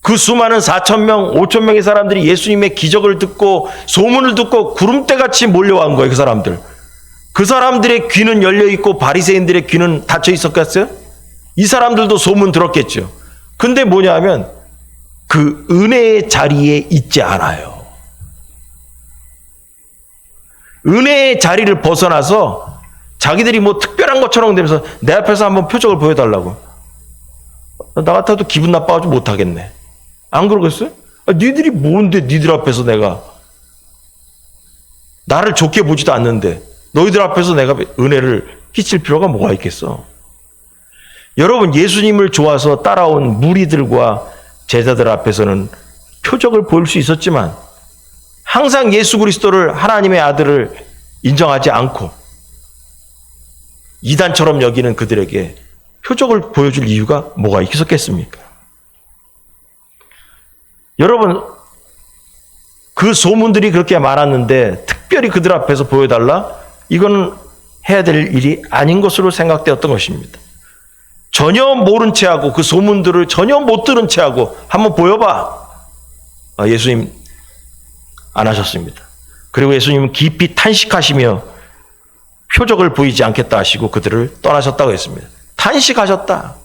그 수많은 4,000명, 5,000명의 사람들이 예수님의 기적을 듣고 소문을 듣고 구름대같이 몰려온 거예요. 그 사람들. 그 사람들의 귀는 열려있고 바리새인들의 귀는 닫혀 있었겠어요? 이 사람들도 소문 들었겠죠. 근데 뭐냐면 그 은혜의 자리에 있지 않아요. 은혜의 자리를 벗어나서 자기들이 특별한 것처럼 되면서 내 앞에서 한번 표적을 보여달라고. 나 같아도 기분 나빠가지고 못하겠네. 안 그러겠어요? 니들이 뭔데 니들 앞에서 내가 나를 좋게 보지도 않는데 너희들 앞에서 내가 은혜를 끼칠 필요가 뭐가 있겠어? 여러분, 예수님을 좋아서 따라온 무리들과 제자들 앞에서는 표적을 보일 수 있었지만 항상 예수 그리스도를 하나님의 아들을 인정하지 않고 이단처럼 여기는 그들에게 표적을 보여줄 이유가 뭐가 있었겠습니까? 여러분, 그 소문들이 그렇게 많았는데 특별히 그들 앞에서 보여달라? 이거는 해야 될 일이 아닌 것으로 생각되었던 것입니다. 전혀 모른 채하고 그 소문들을 전혀 못 들은 채하고 한번 보여봐. 예수님 안 하셨습니다. 그리고 예수님은 깊이 탄식하시며 표적을 보이지 않겠다 하시고 그들을 떠나셨다고 했습니다. 탄식하셨다.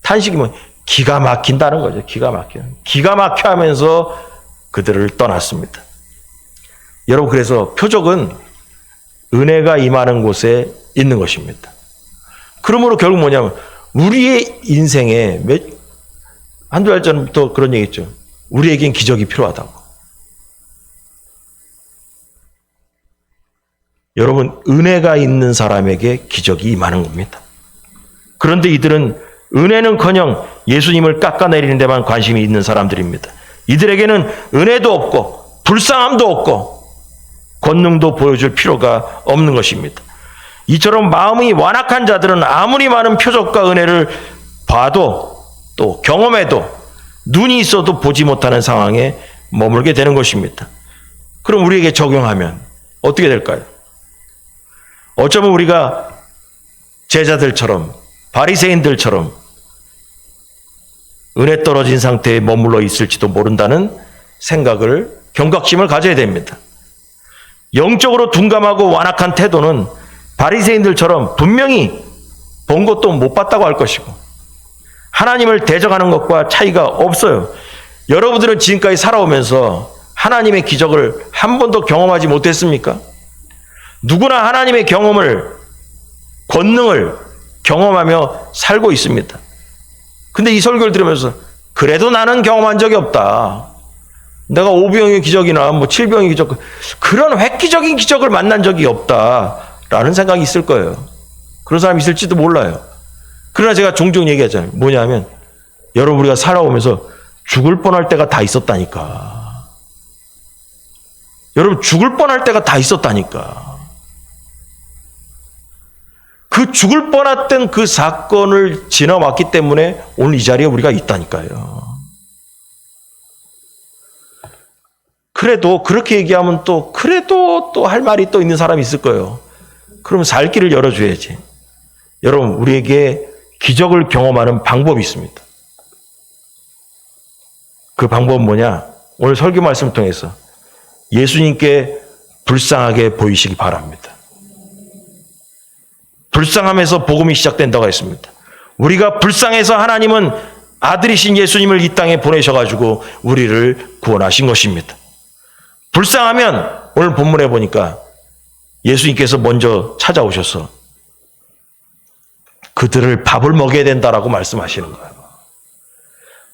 탄식이 뭐 기가 막힌다는 거죠. 기가 막혀 하면서 그들을 떠났습니다. 여러분, 그래서 표적은 은혜가 임하는 곳에 있는 것입니다. 그러므로 결국 뭐냐면 우리의 인생에 한두 달 전부터 그런 얘기 했죠. 우리에겐 기적이 필요하다고. 여러분, 은혜가 있는 사람에게 기적이 임하는 겁니다. 그런데 이들은 은혜는커녕 예수님을 깎아내리는 데만 관심이 있는 사람들입니다. 이들에게는 은혜도 없고 불쌍함도 없고 권능도 보여줄 필요가 없는 것입니다. 이처럼 마음이 완악한 자들은 아무리 많은 표적과 은혜를 봐도 또 경험해도 눈이 있어도 보지 못하는 상황에 머물게 되는 것입니다. 그럼 우리에게 적용하면 어떻게 될까요? 어쩌면 우리가 제자들처럼 바리새인들처럼 은혜 떨어진 상태에 머물러 있을지도 모른다는 생각을 경각심을 가져야 됩니다. 영적으로 둔감하고 완악한 태도는 바리새인들처럼 분명히 본 것도 못 봤다고 할 것이고 하나님을 대적하는 것과 차이가 없어요. 여러분들은 지금까지 살아오면서 하나님의 기적을 한 번도 경험하지 못했습니까? 누구나 하나님의 권능을 경험하며 살고 있습니다. 근데 이 설교를 들으면서 그래도 나는 경험한 적이 없다. 내가 5병의 기적이나 7병의 기적, 그런 획기적인 기적을 만난 적이 없다라는 생각이 있을 거예요. 그런 사람이 있을지도 몰라요. 그러나 제가 종종 얘기하잖아요. 뭐냐면 여러분, 우리가 살아오면서 죽을 뻔할 때가 다 있었다니까. 여러분, 죽을 뻔할 때가 다 있었다니까. 그 죽을 뻔했던 그 사건을 지나왔기 때문에 오늘 이 자리에 우리가 있다니까요. 그래도 그렇게 얘기하면 그래도 할 말이 또 있는 사람이 있을 거예요. 그럼 살 길을 열어줘야지. 여러분, 우리에게 기적을 경험하는 방법이 있습니다. 그 방법은 뭐냐? 오늘 설교 말씀을 통해서 예수님께 불쌍하게 보이시기 바랍니다. 불쌍함에서 복음이 시작된다고 했습니다. 우리가 불쌍해서 하나님은 아들이신 예수님을 이 땅에 보내셔가지고 우리를 구원하신 것입니다. 불쌍하면 오늘 본문에 보니까 예수님께서 먼저 찾아오셔서 그들을 밥을 먹여야 된다라고 말씀하시는 거예요.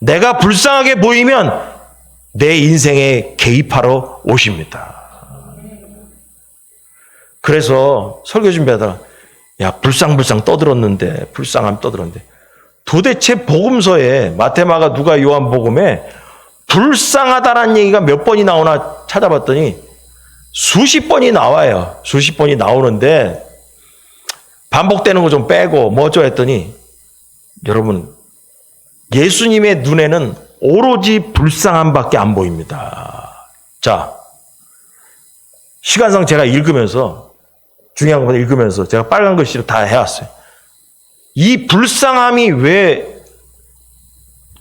내가 불쌍하게 보이면 내 인생에 개입하러 오십니다. 그래서 설교 준비하다가 불쌍불쌍 떠들었는데 도대체 복음서에 마태마가 누가 요한복음에 불쌍하다라는 얘기가 몇 번이 나오나 찾아봤더니 수십 번이 나와요. 수십 번이 나오는데 반복되는 거 좀 빼고 뭐죠 했더니 여러분, 예수님의 눈에는 오로지 불쌍함밖에 안 보입니다. 자, 시간상 제가 읽으면서 중요한 것보다 읽으면서 제가 빨간 글씨로 다 해왔어요. 이 불쌍함이 왜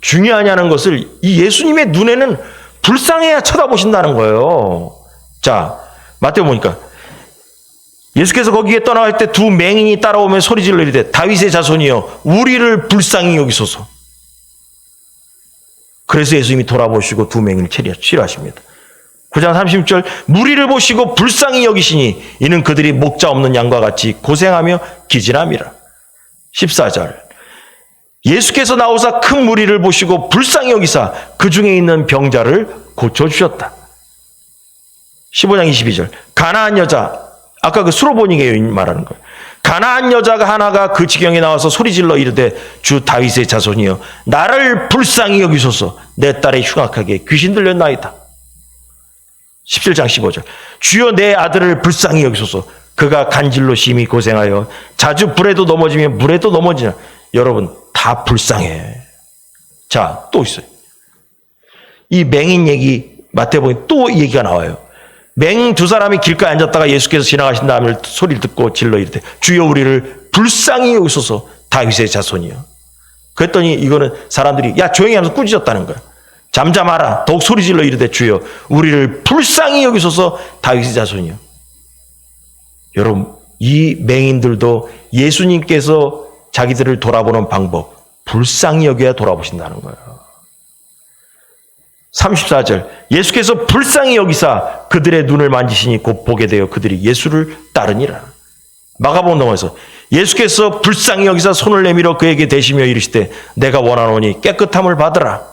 중요하냐는 것을 이 예수님의 눈에는 불쌍해야 쳐다보신다는 거예요. 자, 마태복음 보니까 예수께서 거기에 떠나갈 때 두 맹인이 따라오며 소리질러 이르되 다윗의 자손이여 우리를 불쌍히 여기소서. 그래서 예수님이 돌아보시고 두 맹인을 치료하십니다. 9장 30절 무리를 보시고 불쌍히 여기시니 이는 그들이 목자 없는 양과 같이 고생하며 기진함이라. 14절 예수께서 나오사 큰 무리를 보시고 불쌍히 여기사 그 중에 있는 병자를 고쳐주셨다. 15장 22절. 가나안 여자, 아까 그 수로보니 여인 말하는 거예요. 가나안 여자가 하나가 그 지경에 나와서 소리질러 이르되 주 다윗의 자손이여 나를 불쌍히 여기소서 내 딸의 흉악하게 귀신 들렸나이다. 17장 15절. 주여 내 아들을 불쌍히 여기소서 그가 간질로 심히 고생하여 자주 불에도 넘어지며 물에도 넘어지나. 여러분 다 불쌍해. 자, 또 있어요. 이 맹인 얘기 마태복음에 또 얘기가 나와요. 맹 두 사람이 길가에 앉았다가 예수께서 지나가신 다음에 소리를 듣고 질러 이르되 주여 우리를 불쌍히 여기소서 다윗의 자손이여. 그랬더니 이거는 사람들이 야 조용히 하면서 꾸짖었다는 거야. 잠잠하라. 더욱 소리 질러 이르되 주여 우리를 불쌍히 여기소서 다윗의 자손이여. 여러분 이 맹인들도 예수님께서 자기들을 돌아보는 방법 불쌍히 여겨야 돌아보신다는 거예요. 34절. 예수께서 불쌍히 여기사 그들의 눈을 만지시니 곧 보게 되어 그들이 예수를 따르니라. 마가복음 넘어서 예수께서 불쌍히 여기사 손을 내밀어 그에게 대시며 이르시되 내가 원하노니 깨끗함을 받으라.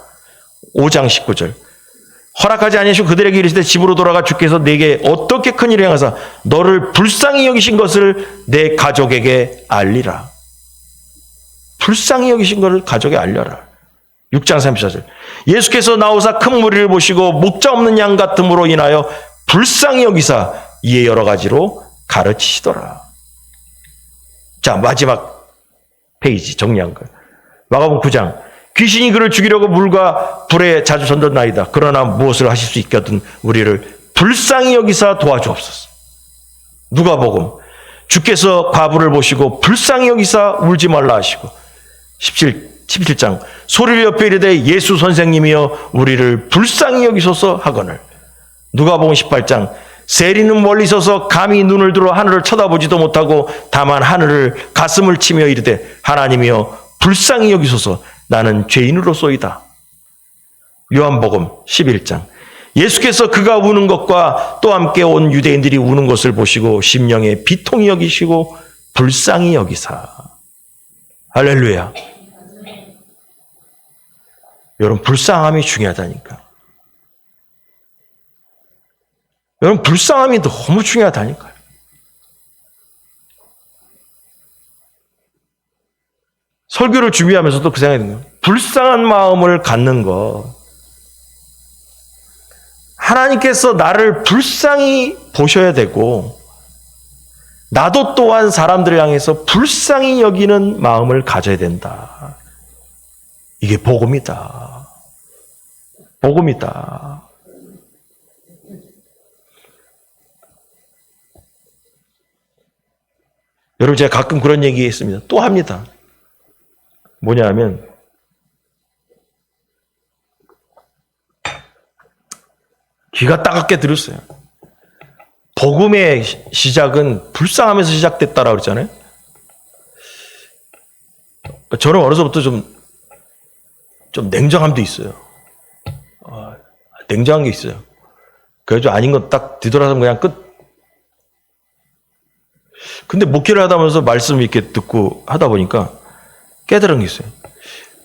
5장 19절. 허락하지 아니하시고 그들에게 이르시되 집으로 돌아가 주께서 내게 어떻게 큰 일을 행하사 너를 불쌍히 여기신 것을 내 가족에게 알리라. 불쌍히 여기신 것을 가족에 알려라. 6장 34절. 예수께서 나오사 큰 무리를 보시고 목자 없는 양 같음으로 인하여 불쌍히 여기사 이에 여러 가지로 가르치시더라. 자, 마지막 페이지 정리한 거예요. 마가복음 9장. 귀신이 그를 죽이려고 물과 불에 자주 던졌나이다. 그러나 무엇을 하실 수 있거든 우리를 불쌍히 여기사 도와주옵소서. 누가복음. 주께서 과부를 보시고 불쌍히 여기사 울지 말라 하시고 17장. 소리를 옆에 이르되 예수 선생님이여 우리를 불쌍히 여기소서 하거늘. 누가복음 18장. 세리는 멀리 서서 감히 눈을 들어 하늘을 쳐다보지도 못하고 다만 하늘을 가슴을 치며 이르되 하나님이여 불쌍히 여기소서 나는 죄인으로소이다. 요한복음 11장. 예수께서 그가 우는 것과 또 함께 온 유대인들이 우는 것을 보시고 심령에 비통히 여기시고 불쌍히 여기사. 할렐루야. 여러분 불쌍함이 중요하다니까. 여러분 불쌍함이 너무 중요하다니까요. 설교를 준비하면서도 그 생각이 드는 거예요. 불쌍한 마음을 갖는 것. 하나님께서 나를 불쌍히 보셔야 되고 나도 또한 사람들을 향해서 불쌍히 여기는 마음을 가져야 된다. 이게 복음이다. 복음이다. 여러분 제가 가끔 그런 얘기 했습니다. 또 합니다. 뭐냐면 귀가 따갑게 들었어요. 복음의 시작은 불쌍하면서 시작됐다라고 그랬잖아요. 저는 어려서부터 좀 냉정함도 있어요. 냉정한 게 있어요. 그래서 아닌 건 딱 뒤돌아서면 그냥 끝. 근데 목회를 하다 보면서 말씀 이렇게 듣고 하다 보니까 깨달은 게 있어요.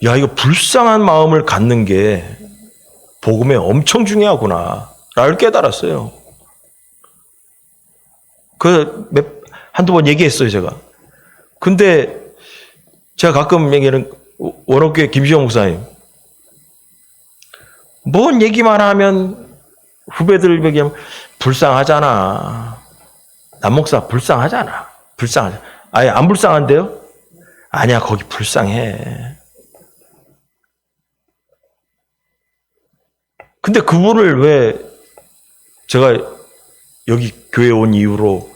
야, 이거 불쌍한 마음을 갖는 게 복음에 엄청 중요하구나. 라를 깨달았어요. 한두 번 얘기했어요, 제가. 근데 제가 가끔 얘기하는 원옥교회 김시영 목사님. 뭔 얘기만 하면 후배들 얘기하면 불쌍하잖아. 남 목사 불쌍하잖아. 불쌍하잖아. 아예 안 불쌍한데요? 아니야, 거기 불쌍해. 근데 그분을 왜 제가 여기 교회 온 이후로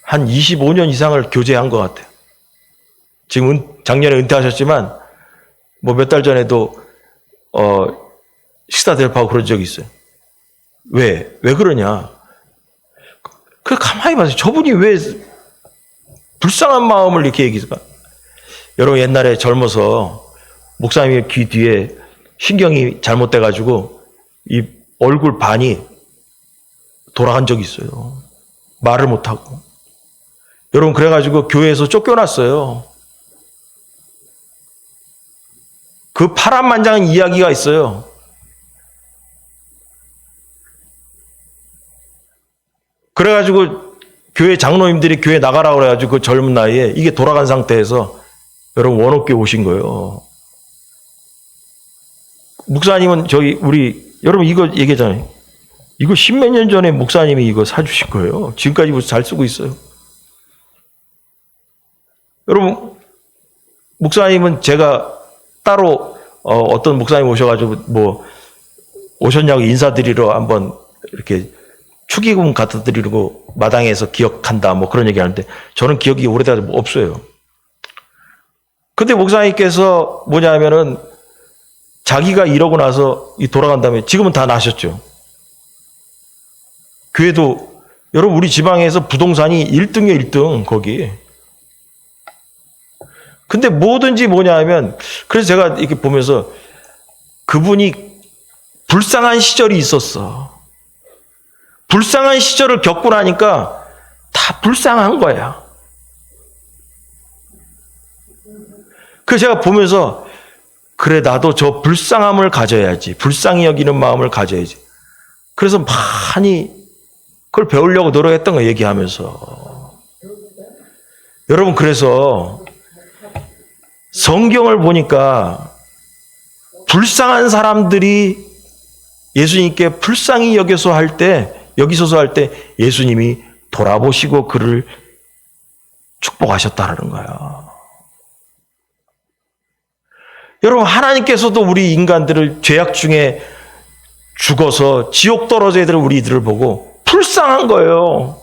한 25년 이상을 교제한 것 같아요. 지금 작년에 은퇴하셨지만 뭐 몇 달 전에도 식사 대접하고 그런 적이 있어요. 왜 그러냐? 그 가만히 봐서 저분이 왜 불쌍한 마음을 이렇게 얘기할까? 여러분 옛날에 젊어서 목사님의 귀 뒤에 신경이 잘못돼가지고 이 얼굴 반이 돌아간 적이 있어요. 말을 못하고. 여러분 그래가지고 교회에서 쫓겨났어요. 그 파란만장한 이야기가 있어요. 그래가지고 교회 장로님들이 교회 나가라 그래가지고 그 젊은 나이에 이게 돌아간 상태에서 여러분 원옥교회 오신 거예요. 목사님은 여러분 이거 얘기하잖아요. 이거 십몇 년 전에 목사님이 이거 사주신 거예요. 지금까지 잘 쓰고 있어요. 여러분, 목사님은 제가 따로 어떤 목사님 오셔가지고 오셨냐고 인사드리러 한번 이렇게 축의금 갖다 드리고 마당에서 기억한다 그런 얘기 하는데 저는 기억이 오래돼서 없어요. 근데 목사님께서 뭐냐면은 자기가 이러고 나서 돌아간 다음에 지금은 다 나셨죠. 교회도 여러분 우리 지방에서 부동산이 1등이에요. 1등 거기. 근데 뭐든지 뭐냐면 그래서 제가 이렇게 보면서 그분이 불쌍한 시절이 있었어. 불쌍한 시절을 겪고 나니까 다 불쌍한 거야. 그래서 제가 보면서 그래 나도 저 불쌍함을 가져야지. 불쌍히 여기는 마음을 가져야지. 그래서 많이 그걸 배우려고 노력했던 거 얘기하면서. 여러분 그래서 성경을 보니까 불쌍한 사람들이 예수님께 불쌍히 여기소서 할 때 예수님이 돌아보시고 그를 축복하셨다는 거야. 여러분 하나님께서도 우리 인간들을 죄악 중에 죽어서 지옥 떨어져야 될 우리들을 보고 불쌍한 거예요.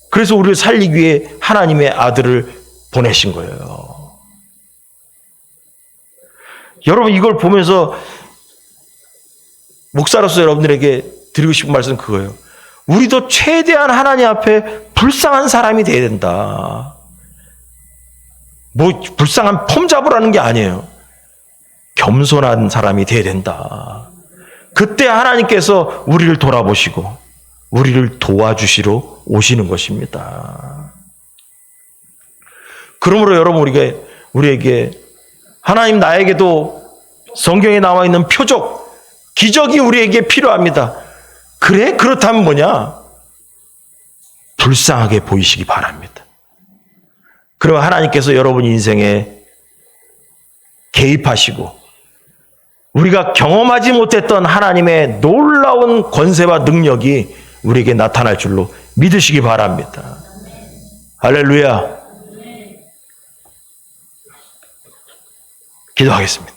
그래서 우리를 살리기 위해 하나님의 아들을 보내신 거예요. 여러분 이걸 보면서 목사로서 여러분들에게 드리고 싶은 말씀은 그거예요. 우리도 최대한 하나님 앞에 불쌍한 사람이 돼야 된다. 불쌍한 폼 잡으라는 게 아니에요. 겸손한 사람이 돼야 된다. 그때 하나님께서 우리를 돌아보시고 우리를 도와주시러 오시는 것입니다. 그러므로 여러분 우리에게 하나님 나에게도 성경에 나와 있는 표적, 기적이 우리에게 필요합니다. 그래? 그렇다면 뭐냐? 불쌍하게 보이시기 바랍니다. 그러면 하나님께서 여러분 인생에 개입하시고 우리가 경험하지 못했던 하나님의 놀라운 권세와 능력이 우리에게 나타날 줄로 믿으시기 바랍니다. 할렐루야. 기도하겠습니다.